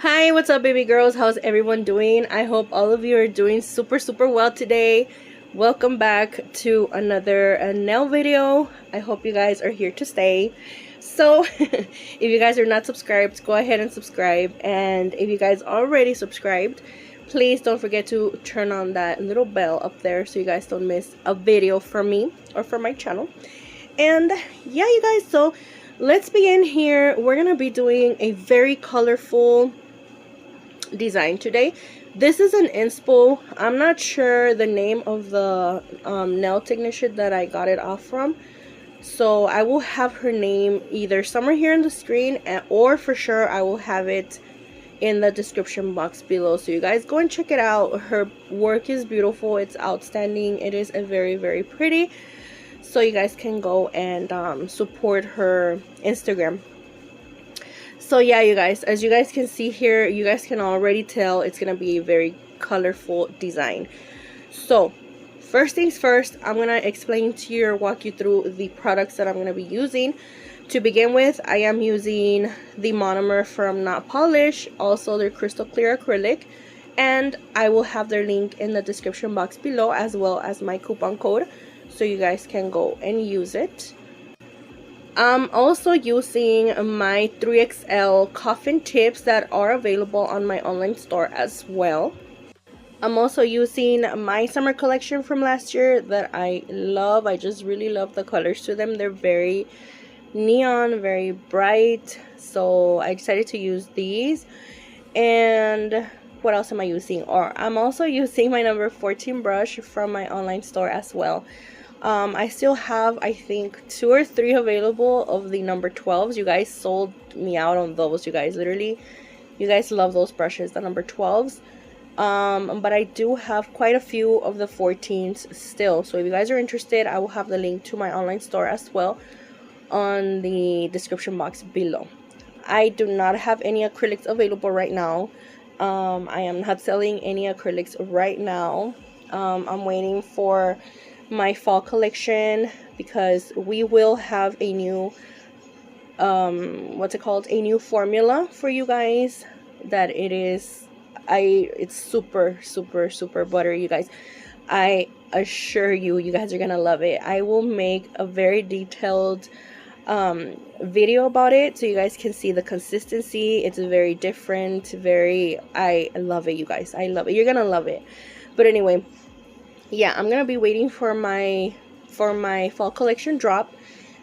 Hi, what's up, baby girls? How's everyone doing? I hope all of you are doing super well today. Welcome back to another nail video. I hope you guys are here to stay. So if you guys are not subscribed, go ahead and subscribe, and if you guys already subscribed, please don't forget to turn on that little bell up there so you guys don't miss a video from me or from my channel. And yeah, you guys, so let's begin here. We're gonna be doing a very colorful design today. This is an inspo. I'm not sure the name of the nail technician that I got it off from, so I will have her name either somewhere here on the screen, or for sure I will have it in the description box below, so you guys go and check it out. Her work is beautiful, it's outstanding, it is a very pretty, so you guys can go and support her Instagram. So yeah, you guys, as you guys can see here, you guys can already tell it's gonna be a very colorful design. So first things first, I'm gonna explain to you or walk you through the products that I'm gonna be using. To begin with, I am using the monomer from Notpolish, also their crystal clear acrylic, and I will have their link in the description box below, as well as my coupon code, so you guys can go and use it. I'm also using my 3XL Coffin tips that are available on my online store as well. I'm also using my summer collection from last year that I love. I just really love the colors to them. They're very neon, very bright, so I decided to use these. And what else am I using? Or I'm also using my number 14 brush from my online store as well. I still have, I think, 2 or 3 available of the number 12s. You guys sold me out on those, you guys. Literally, you guys love those brushes, the number 12s. But I do have quite a few of the 14s still. So if you guys are interested, I will have the link to my online store as well on the description box below. I do not have any acrylics available right now. I am not selling any acrylics right now. I'm waiting for my fall collection because we will have a new a new formula for you guys that it's super buttery, you guys. I assure you, you guys are gonna love it. I will make a very detailed video about it so you guys can see the consistency. It's very different, I love it, you guys. I love it. You're gonna love it. But anyway, yeah, I'm gonna be waiting for my fall collection drop.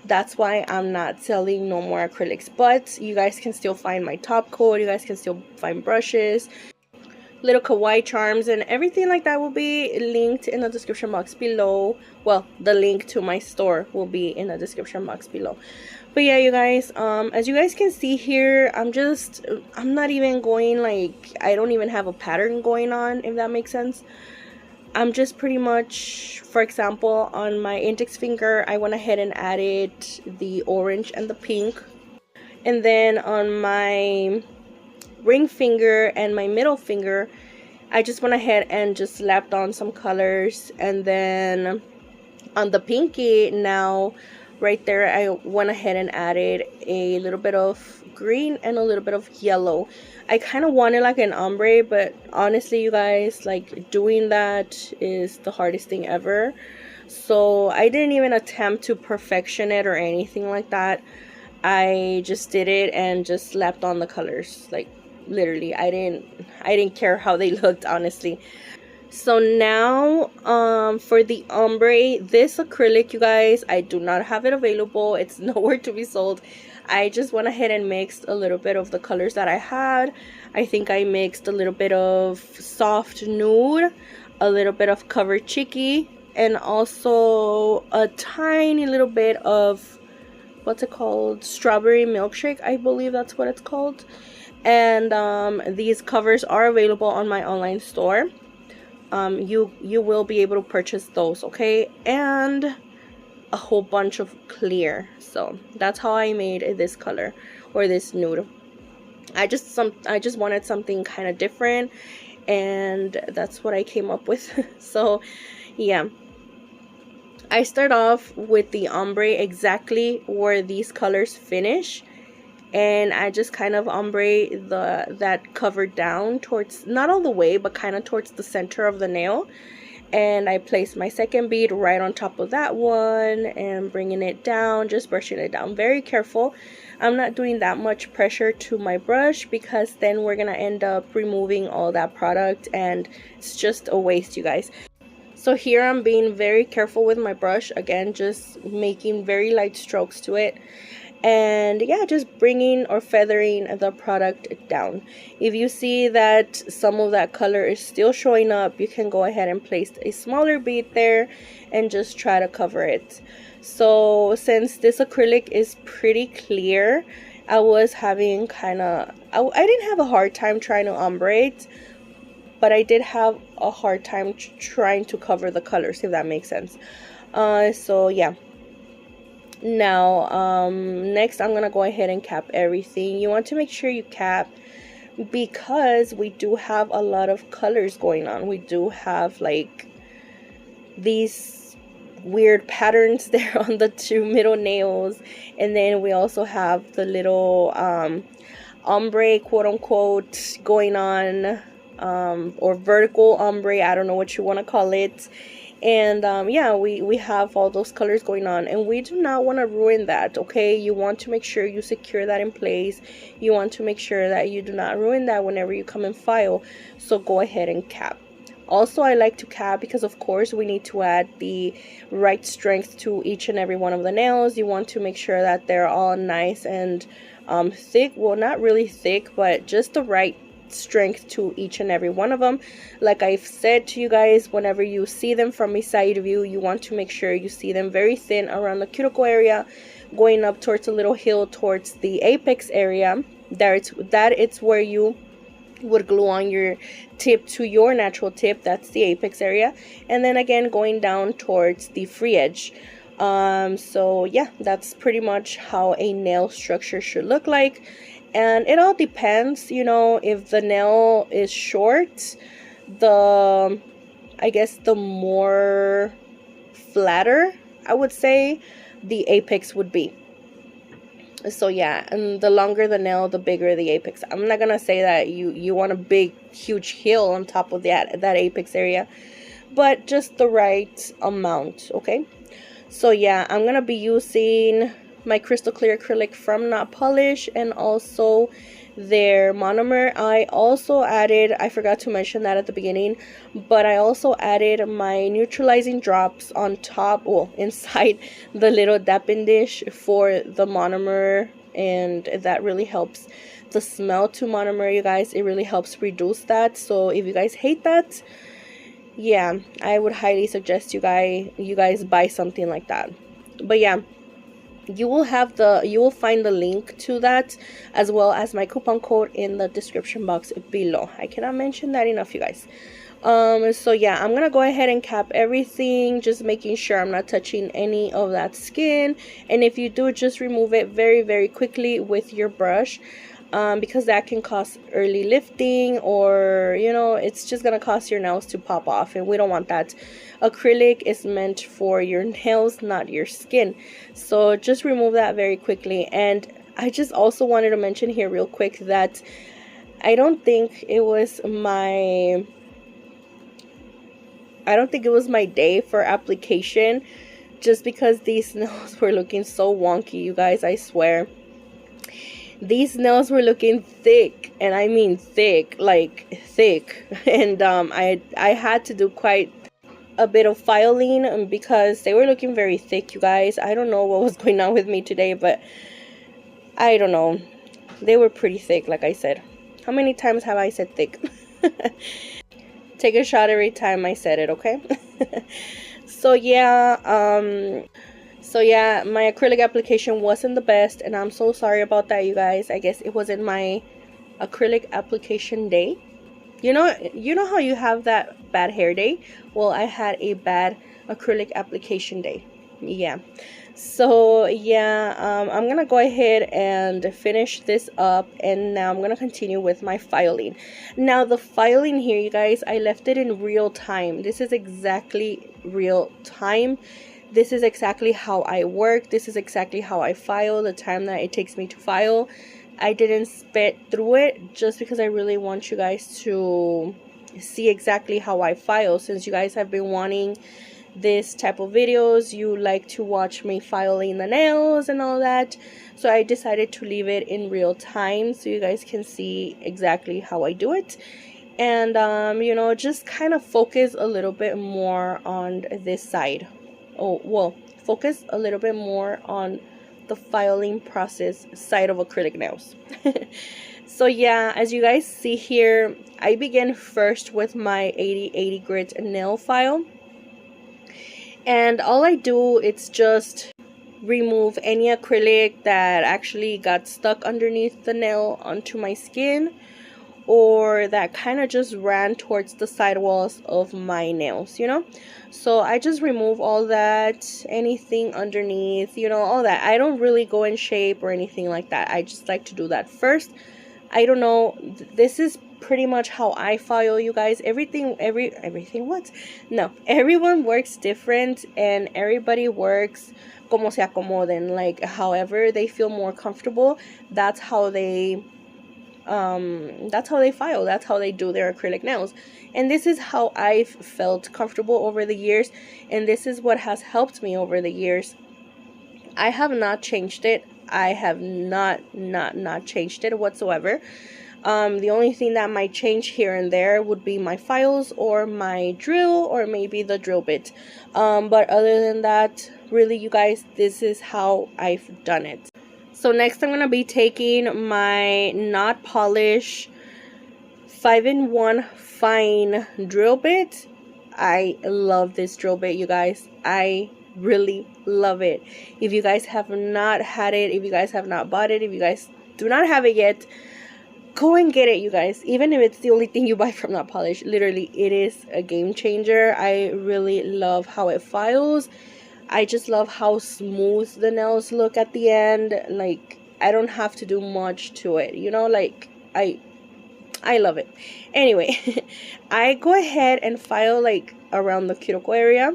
That's why I'm not selling no more acrylics, but you guys can still find my top coat. You guys can still find brushes, little kawaii charms, and everything like that will be linked in the description box below. Well, the link to my store will be in the description box below. But yeah, you guys, as you guys can see here, I'm not even going, like, I don't even have a pattern going on, if that makes sense. I'm just pretty much, for example, on my index finger, I went ahead and added the orange and the pink. And then on my ring finger and my middle finger, I just went ahead and just slapped on some colors. And then on the pinky, now right there, I went ahead and added a little bit of green and a little bit of yellow. I kind of wanted like an ombre, but honestly, you guys, like, doing that is the hardest thing ever. So I didn't even attempt to perfection it or anything like that. I just did it and just slapped on the colors. Like, literally, I didn't care how they looked, honestly. So now for the ombre, this acrylic, you guys, I do not have it available. It's nowhere to be sold. I just went ahead and mixed a little bit of the colors that I had. I think I mixed a little bit of soft nude, a little bit of covered cheeky, and also a tiny little bit of, what's it called, strawberry milkshake, I believe that's what it's called. And these covers are available on my online store. You will be able to purchase those, okay? And a whole bunch of clear. So that's how I made this color, or this nude. I just wanted something kind of different, and that's what I came up with. So yeah, I start off with the ombre exactly where these colors finish, and I just kind of ombre that cover down towards, not all the way, but kind of towards the center of the nail. And I place my second bead right on top of that one and bringing it down, just brushing it down. Very careful. I'm not doing that much pressure to my brush because then we're gonna end up removing all that product and it's just a waste, you guys. So here I'm being very careful with my brush, again just making very light strokes to it, and yeah, just bringing or feathering the product down. If you see that some of that color is still showing up, you can go ahead and place a smaller bead there and just try to cover it. So since this acrylic is pretty clear, I was having I didn't have a hard time trying to ombre it, but I did have a hard time trying to cover the colors, if that makes sense. So yeah. Now next I'm gonna go ahead and cap everything. You want to make sure you cap because we do have a lot of colors going on. We do have like these weird patterns there on the two middle nails, and then we also have the little ombre, quote unquote, going on, or vertical ombre, I don't know what you want to call it. And yeah, we have all those colors going on, and we do not want to ruin that, okay? You want to make sure you secure that in place. You want to make sure that you do not ruin that whenever you come and file. So go ahead and cap. Also, I like to cap because of course we need to add the right strength to each and every one of the nails. You want to make sure that they're all nice and thick. Well, not really thick, but just the right strength to each and every one of them. Like I've said to you guys, whenever you see them from a side view, you want to make sure you see them very thin around the cuticle area, going up towards a little hill towards the apex area. It's where you would glue on your tip to your natural tip. That's the apex area, and then again going down towards the free edge. So yeah, that's pretty much how a nail structure should look like. And it all depends, you know, if the nail is short, I guess the more flatter, I would say, the apex would be. So yeah, and the longer the nail, the bigger the apex. I'm not gonna say that you want a big huge hill on top of that apex area, but just the right amount, okay? So yeah, I'm gonna be using my crystal clear acrylic from Notpolish and also their monomer. I also added, I forgot to mention that at the beginning, but I also added my neutralizing drops on top, well, inside the little dapping dish for the monomer, and that really helps the smell to monomer, you guys. It really helps reduce that. So if you guys hate that, yeah, I would highly suggest you guys buy something like that. But yeah, you will find the link to that as well as my coupon code in the description box below. I cannot mention that enough, you guys. So yeah, I'm gonna go ahead and cap everything, just making sure I'm not touching any of that skin, and if you do, just remove it very, very quickly with your brush, because that can cause early lifting, or you know, it's just gonna cause your nails to pop off, and we don't want that. Acrylic is meant for your nails, not your skin, so just remove that very quickly. And I just also wanted to mention here real quick that I don't think it was my day for application, just because these nails were looking so wonky, you guys. I swear, these nails were looking thick, and I mean thick, like thick. And I had to do quite a bit of filing because they were looking very thick, you guys. I don't know what was going on with me today, but I don't know, they were pretty thick, like I said. How many times have I said thick? Take a shot every time I said it, okay? So yeah, my acrylic application wasn't the best, and I'm so sorry about that, you guys. I guess it wasn't my acrylic application day. You know how you have that bad hair day? Well, I had a bad acrylic application day. Yeah. So yeah, I'm gonna go ahead and finish this up, and now I'm gonna continue with my filing. Now the filing here, you guys, I left it in real time. This is exactly real time. This is exactly how I work. This is exactly how I file, the time that it takes me to file. I didn't spit through it just because I really want you guys to see exactly how I file. Since you guys have been wanting this type of videos, you like to watch me filing the nails and all that, so I decided to leave it in real time so you guys can see exactly how I do it. And you know, just kind of focus a little bit more on this side. Oh, well, focus a little bit more on the filing process side of acrylic nails. So yeah, as you guys see here, I begin first with my 80/80 grit nail file, and all I do is just remove any acrylic that actually got stuck underneath the nail onto my skin, or that kind of just ran towards the sidewalls of my nails, you know. So I just remove all that, anything underneath, you know, all that. I don't really go in shape or anything like that. I just like to do that first. I don't know, this is pretty much how I file, you guys. Everything what? No, everyone works different, and everybody works como se acomoden, like however they feel more comfortable. That's how they file, that's how they do their acrylic nails. And this is how I've felt comfortable over the years, and this is what has helped me over the years. I have not changed it. I have not changed it whatsoever. The only thing that might change here and there would be my files or my drill, or maybe the drill bit. But other than that, really, you guys, this is how I've done it. So next I'm going to be taking my Notpolish 5-in-1 fine drill bit. I love this drill bit, you guys. I really love it. If you guys have not had it, if you guys have not bought it, if you guys do not have it yet, go and get it, you guys. Even if it's the only thing you buy from Notpolish, literally, it is a game changer. I really love how it files. I just love how smooth the nails look at the end. Like, I don't have to do much to it, you know, like, I love it. Anyway, I go ahead and file like around the cuticle area,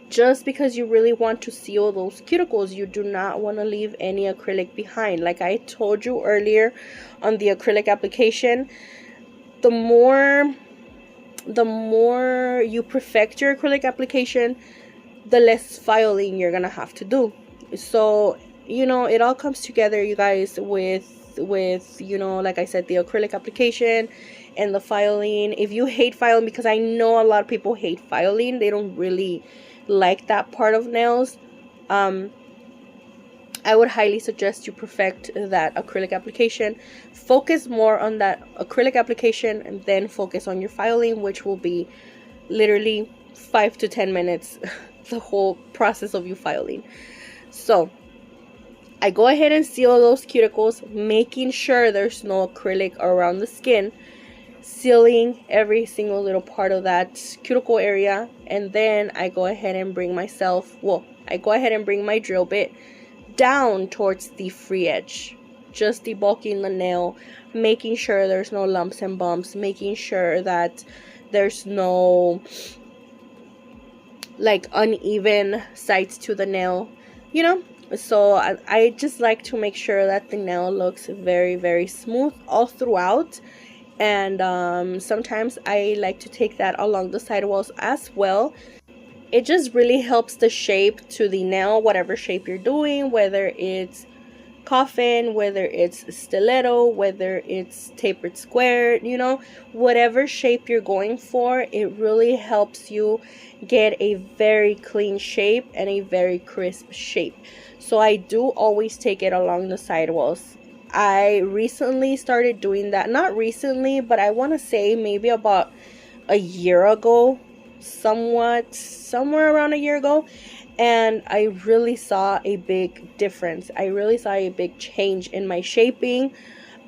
just because you really want to seal those cuticles. You do not want to leave any acrylic behind. Like I told you earlier on the acrylic application, the more you perfect your acrylic application, the less filing you're gonna have to do. So, you know, it all comes together, you guys, with you know, like I said, the acrylic application and the filing. If you hate filing, because I know a lot of people hate filing, they don't really like that part of nails, I would highly suggest you perfect that acrylic application. Focus more on that acrylic application and then focus on your filing, which will be literally 5 to 10 minutes the whole process of you filing. So I go ahead and seal those cuticles, making sure there's no acrylic around the skin, sealing every single little part of that cuticle area. And then I go ahead and bring my drill bit down towards the free edge, just debulking the nail, making sure there's no lumps and bumps, making sure that there's no like uneven sides to the nail, you know. So I just like to make sure that the nail looks very, very smooth all throughout. And sometimes I like to take that along the sidewalls as well. It just really helps the shape to the nail, whatever shape you're doing, whether it's coffin, whether it's stiletto, whether it's tapered square, you know, whatever shape you're going for, it really helps you get a very clean shape and a very crisp shape. So I do always take it along the sidewalls. I recently started doing that, not recently, but I want to say maybe about a year ago, somewhere around a year ago, and I really saw a big difference. I really saw a big change in my shaping.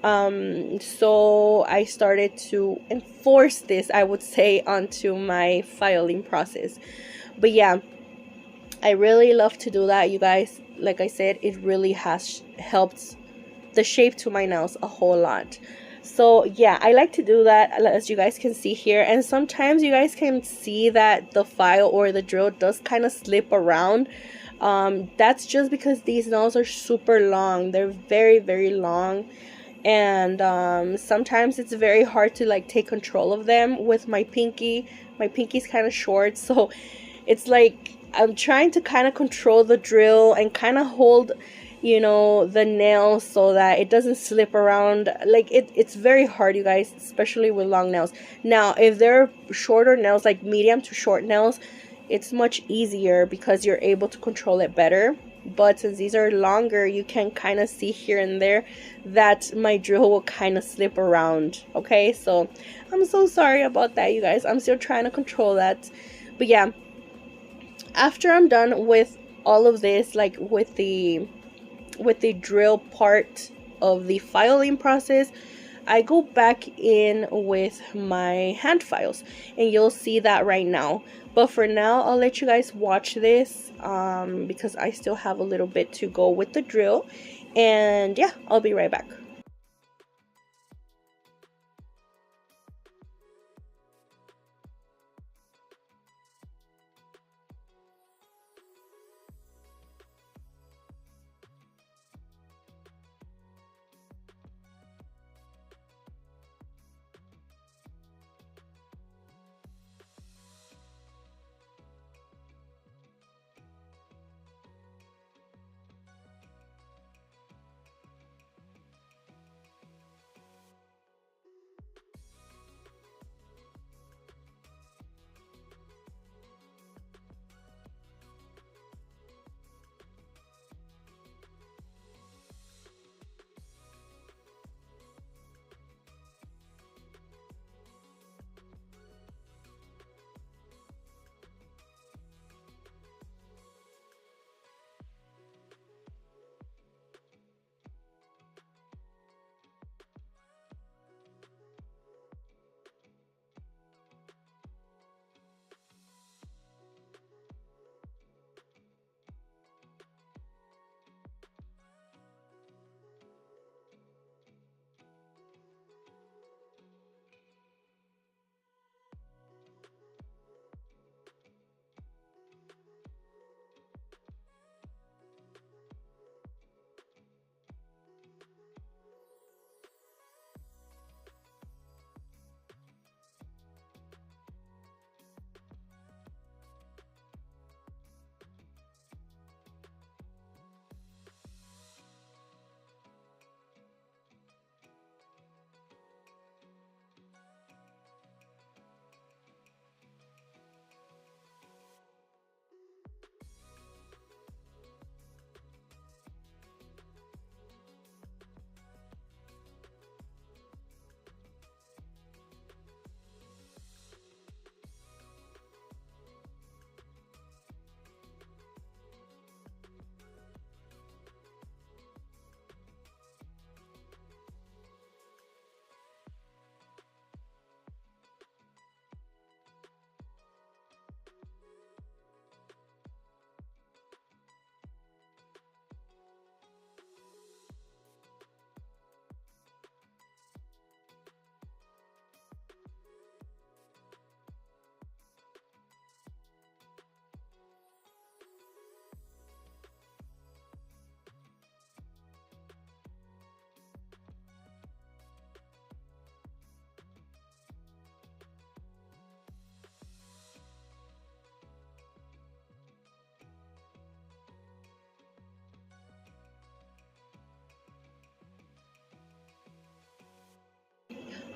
So I started to enforce this, I would say, onto my filing process. But yeah, I really love to do that, you guys. Like I said, it really has helped the shape to my nails a whole lot. So yeah, I like to do that, as you guys can see here. And sometimes you guys can see that the file or the drill does kind of slip around. That's just because these nails are super long. They're very, very long, and sometimes it's very hard to like take control of them with my pinky. My pinky's kind of short, so it's like I'm trying to kind of control the drill and kind of hold, you know, the nail so that it doesn't slip around. Like it's very hard, you guys, especially with long nails. Now if they're shorter nails, like medium to short nails, it's much easier because you're able to control it better. But since these are longer, you can kind of see here and there that my drill will kind of slip around. Okay, so I'm so sorry about that, you guys. I'm still trying to control that. But yeah, after I'm done with all of this, like with the drill part of the filing process, I go back in with my hand files, and you'll see that right now. But for now, I'll let you guys watch this because I still have a little bit to go with the drill. And yeah, I'll be right back.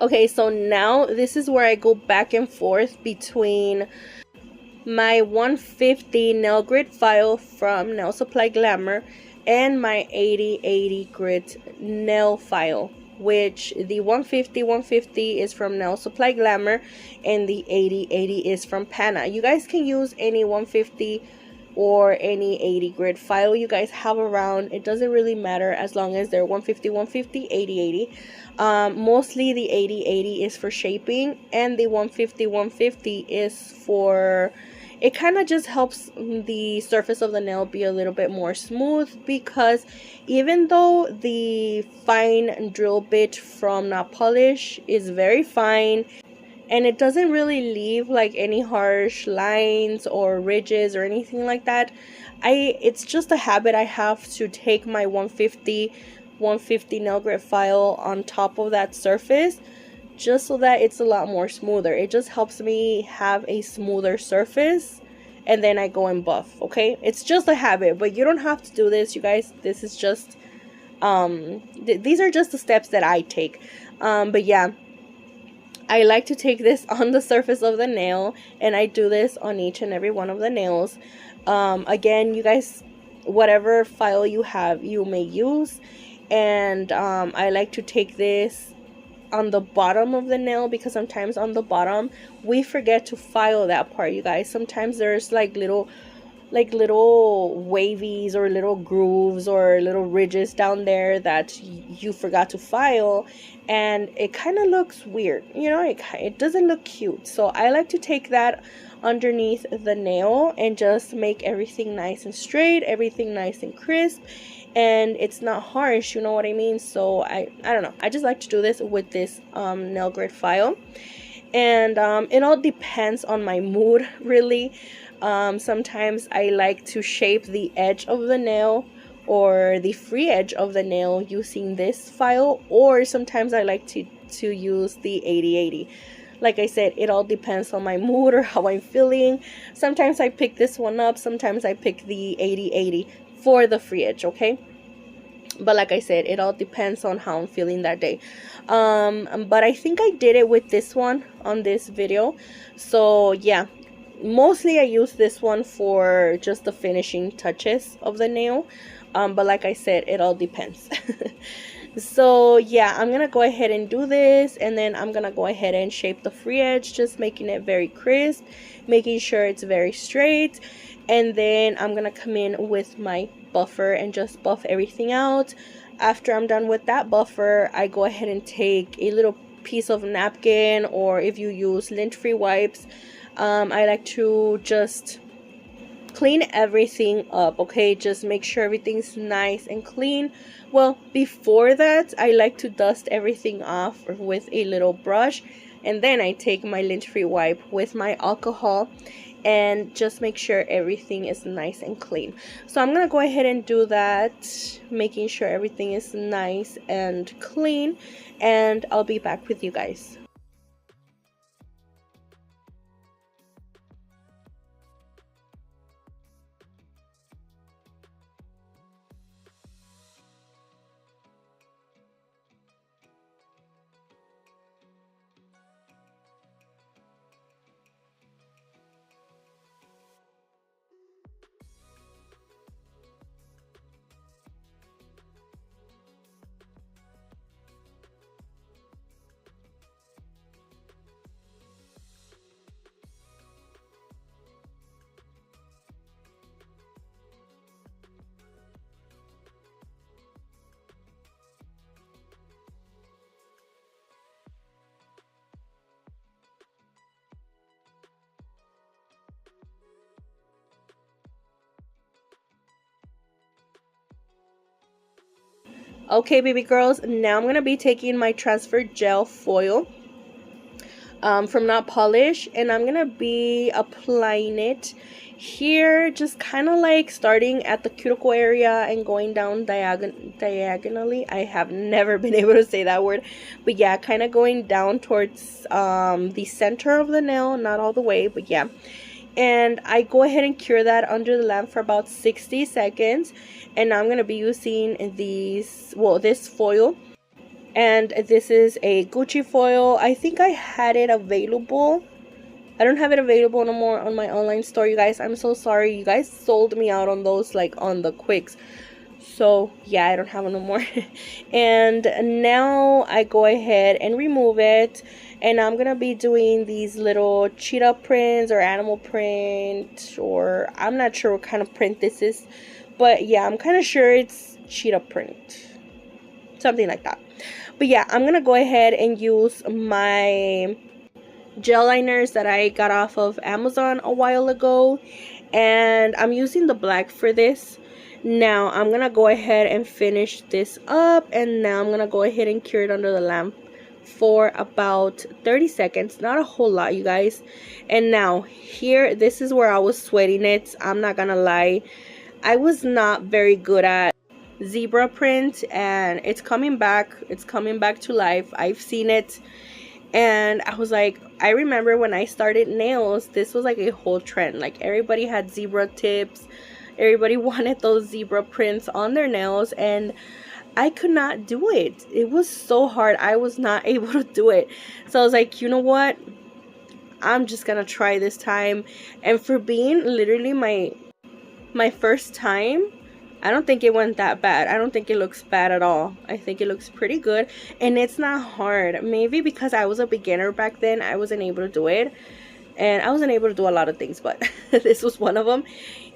Okay, so now this is where I go back and forth between my 150 nail grit file from Nail Supply Glamour and my 8080 grit nail file, which the 150 is from Nail Supply Glamour and the 8080 is from Pana. You guys can use any 150 or any 80 grit file you guys have around. It doesn't really matter as long as they're 150, 80. Mostly the 80 is for shaping, and the 150 is for, it kind of just helps the surface of the nail be a little bit more smooth, because even though the fine drill bit from Notpolish is very fine and it doesn't really leave like any harsh lines or ridges or anything like that. It's just a habit I have to take my 150 nail grit file on top of that surface, just so that it's a lot more smoother. It just helps me have a smoother surface, and then I go and buff. Okay, it's just a habit, but you don't have to do this, you guys. This is just these are just the steps that I take. But yeah, I like to take this on the surface of the nail, and I do this on each and every one of the nails. Again, you guys, whatever file you have, you may use. And I like to take this on the bottom of the nail, because sometimes on the bottom we forget to file that part, you guys. Sometimes there's like little wavies or little grooves or little ridges down there that you forgot to file, and it kind of looks weird, you know. It doesn't look cute. So I like to take that underneath the nail and just make everything nice and straight, everything nice and crisp, and it's not harsh, you know what I mean. So I don't know, I just like to do this with this nail grit file. And it all depends on my mood, really. Sometimes I like to shape the edge of the nail or the free edge of the nail using this file, or sometimes I like to use the 80/80. Like I said, it all depends on my mood or how I'm feeling. Sometimes I pick this one up, sometimes I pick the 80/80 for the free edge, okay? But like I said, it all depends on how I'm feeling that day. But I think I did it with this one on this video. So yeah, mostly I use this one for just the finishing touches of the nail. But like I said, it all depends. So yeah, I'm gonna go ahead and do this, and then I'm gonna go ahead and shape the free edge, just making it very crisp, making sure it's very straight. And then I'm gonna come in with my buffer and just buff everything out. After I'm done with that buffer, I go ahead and take a little piece of napkin, or if you use lint-free wipes, I like to just clean everything up, okay? Just make sure everything's nice and clean. Well, before that, I like to dust everything off with a little brush, and then I take my lint-free wipe with my alcohol and just make sure everything is nice and clean. So I'm gonna go ahead and do that, making sure everything is nice and clean, and I'll be back with you guys. Okay, baby girls, now I'm gonna be taking my transfer gel foil from Notpolish, and I'm gonna be applying it here, just kind of like starting at the cuticle area and going down diagonally. I have never been able to say that word, but yeah, kind of going down towards the center of the nail, not all the way, but yeah. And I go ahead and cure that under the lamp for about 60 seconds. And now I'm going to be using this foil. And this is a Gucci foil. I think I had it available. I don't have it available no more on my online store, you guys. I'm so sorry. You guys sold me out on those, like, on the quicks. So yeah, I don't have it no more. And now I go ahead and remove it, and I'm gonna be doing these little cheetah prints or animal print, or I'm not sure what kind of print this is, but yeah, I'm kind of sure it's cheetah print, something like that. But yeah, I'm gonna go ahead and use my gel liners that I got off of Amazon a while ago, and I'm using the black for this. Now I'm gonna go ahead and finish this up, and now I'm gonna go ahead and cure it under the lamp for about 30 seconds, not a whole lot, you guys. And now here, this is where I was sweating it. I'm not gonna lie, I was not very good at zebra print, and it's coming back to life. I've seen it, and I was like, I remember when I started nails, this was like a whole trend. Like, everybody had zebra tips, everybody wanted those zebra prints on their nails, and I could not do it. It was so hard. I was not able to do it. So I was like, you know what, I'm just gonna try this time. And for being literally my first time, I don't think it went that bad. I don't think it looks bad at all. I think it looks pretty good, and it's not hard. Maybe because I was a beginner back then, I wasn't able to do it, and I wasn't able to do a lot of things, but this was one of them.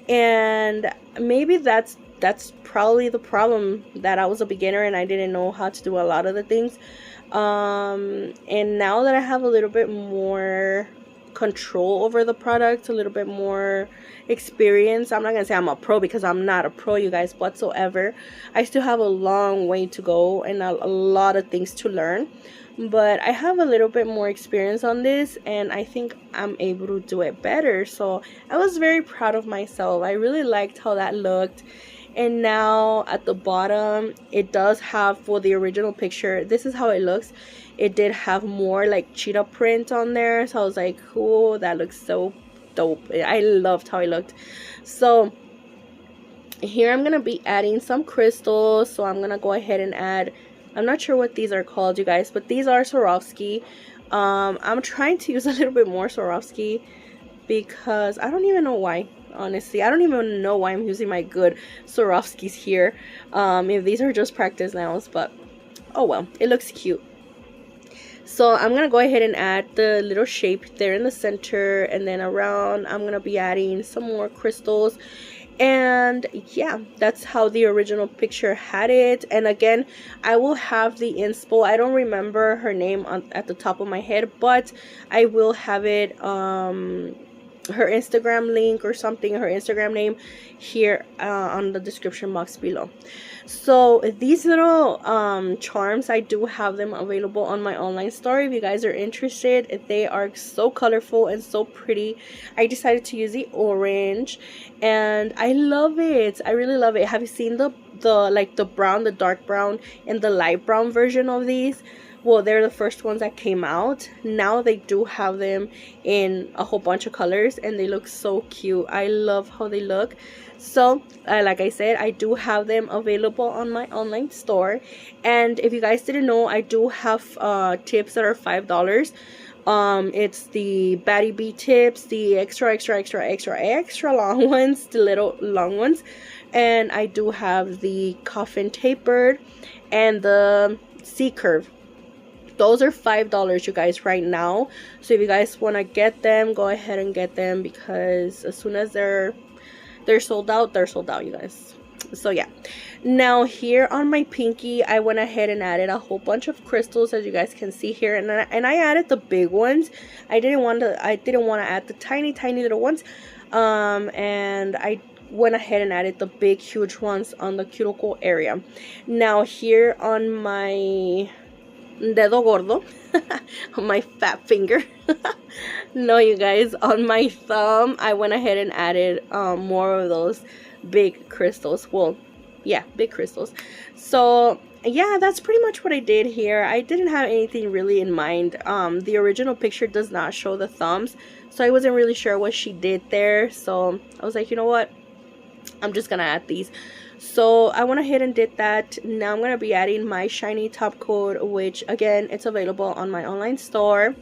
And maybe that's probably the problem, that I was a beginner and I didn't know how to do a lot of the things. And now that I have a little bit more control over the product, a little bit more experience, I'm not gonna say I'm a pro, because I'm not a pro, you guys, whatsoever. I still have a long way to go and a lot of things to learn, but I have a little bit more experience on this, and I think I'm able to do it better. So I was very proud of myself. I really liked how that looked. And now at the bottom, it does have, for the original picture, this is how it looks. It did have more like cheetah print on there, so I was like, cool, that looks so dope. I loved how it looked. So here I'm gonna be adding some crystals. So I'm gonna go ahead and add, I'm not sure what these are called, you guys, but these are Swarovski. I'm trying to use a little bit more Swarovski, because I don't even know why. Honestly, I don't even know why I'm using my good Swarovskis here, if these are just practice nails, but oh well, it looks cute. So I'm gonna go ahead and add the little shape there in the center, and then around I'm gonna be adding some more crystals. And yeah, that's how the original picture had it. And again, I will have the inspo, I don't remember her name at the top of my head, but I will have it, her Instagram link or something, her Instagram name, here on the description box below. So these little charms, I do have them available on my online store if you guys are interested. They are so colorful and so pretty. I decided to use the orange, and I love it. I really love it. Have you seen the like the brown, the dark brown, and the light brown version of these? Well, they're the first ones that came out. Now they do have them in a whole bunch of colors, and they look so cute. I love how they look. So like I said, I do have them available on my online store. And if you guys didn't know, I do have tips that are $5. It's the Batty Bee tips, the extra long ones, the little long ones, and I do have the Coffin tapered and the C curve. Those are $5, you guys, right now. So if you guys want to get them, go ahead and get them, because as soon as they're sold out, they're sold out, you guys. So yeah, now here on my pinky, I went ahead and added a whole bunch of crystals, as you guys can see here, and I added the big ones. I didn't want to add the tiny little ones, and I went ahead and added the big huge ones on the cuticle area. Now here on my dedo gordo, on my fat finger, no, you guys, on my thumb, I went ahead and added more of those big crystals. Well, yeah, big crystals. So yeah, that's pretty much what I did here. I didn't have anything really in mind. The original picture does not show the thumbs, so I wasn't really sure what she did there. So I was like, you know what, I'm just gonna add these. So I went ahead and did that. Now I'm going to be adding my shiny top coat, which again, it's available on my online store.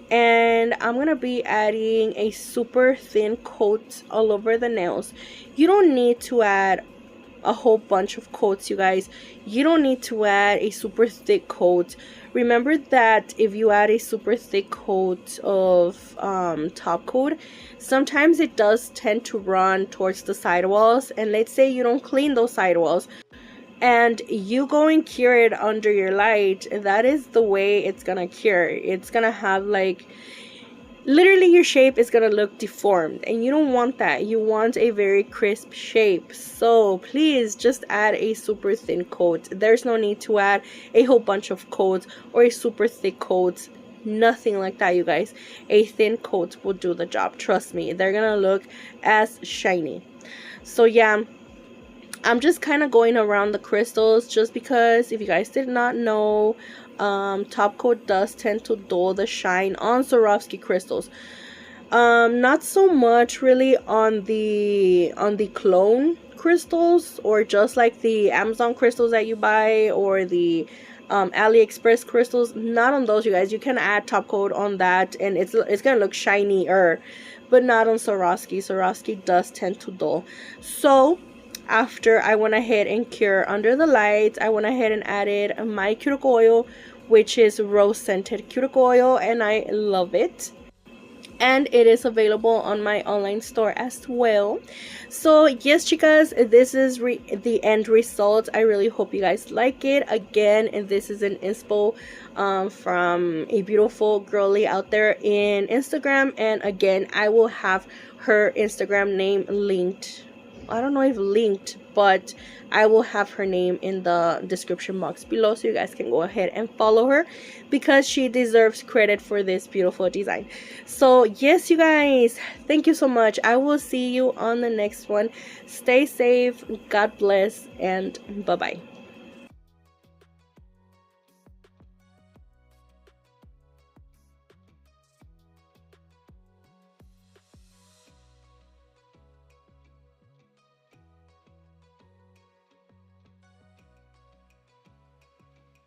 And I'm going to be adding a super thin coat all over the nails. You don't need to add a whole bunch of coats, you guys. You don't need to add a super thick coat. Remember that if you add a super thick coat of top coat, sometimes it does tend to run towards the sidewalls. And let's say you don't clean those sidewalls and you go and cure it under your light, that is the way it's gonna cure. It's gonna have like, literally your shape is gonna look deformed, and you don't want that. You want a very crisp shape. So please just add a super thin coat. There's no need to add a whole bunch of coats or a super thick coat. Nothing like that, you guys. A thin coat will do the job. Trust me, they're gonna look as shiny. So yeah, I'm just kind of going around the crystals just because if you guys did not know, top coat does tend to dull the shine on Swarovski crystals. Not so much really on the clone crystals, or just like the Amazon crystals that you buy, or the AliExpress crystals. Not on those, you guys. You can add top coat on that and it's gonna look shinier, but not on Swarovski. Swarovski does tend to dull. So after I went ahead and cured under the lights, I went ahead and added my cuticle oil, which is rose scented cuticle oil, and I love it. And it is available on my online store as well. So yes, chicas, this is the end result. I really hope you guys like it. Again, and this is an inspo from a beautiful girly out there in Instagram, and again, I will have her Instagram name linked. I don't know if linked, but I will have her name in the description box below, so you guys can go ahead and follow her because she deserves credit for this beautiful design. So yes, you guys, thank you so much. I will see you on the next one. Stay safe, God bless, and bye bye.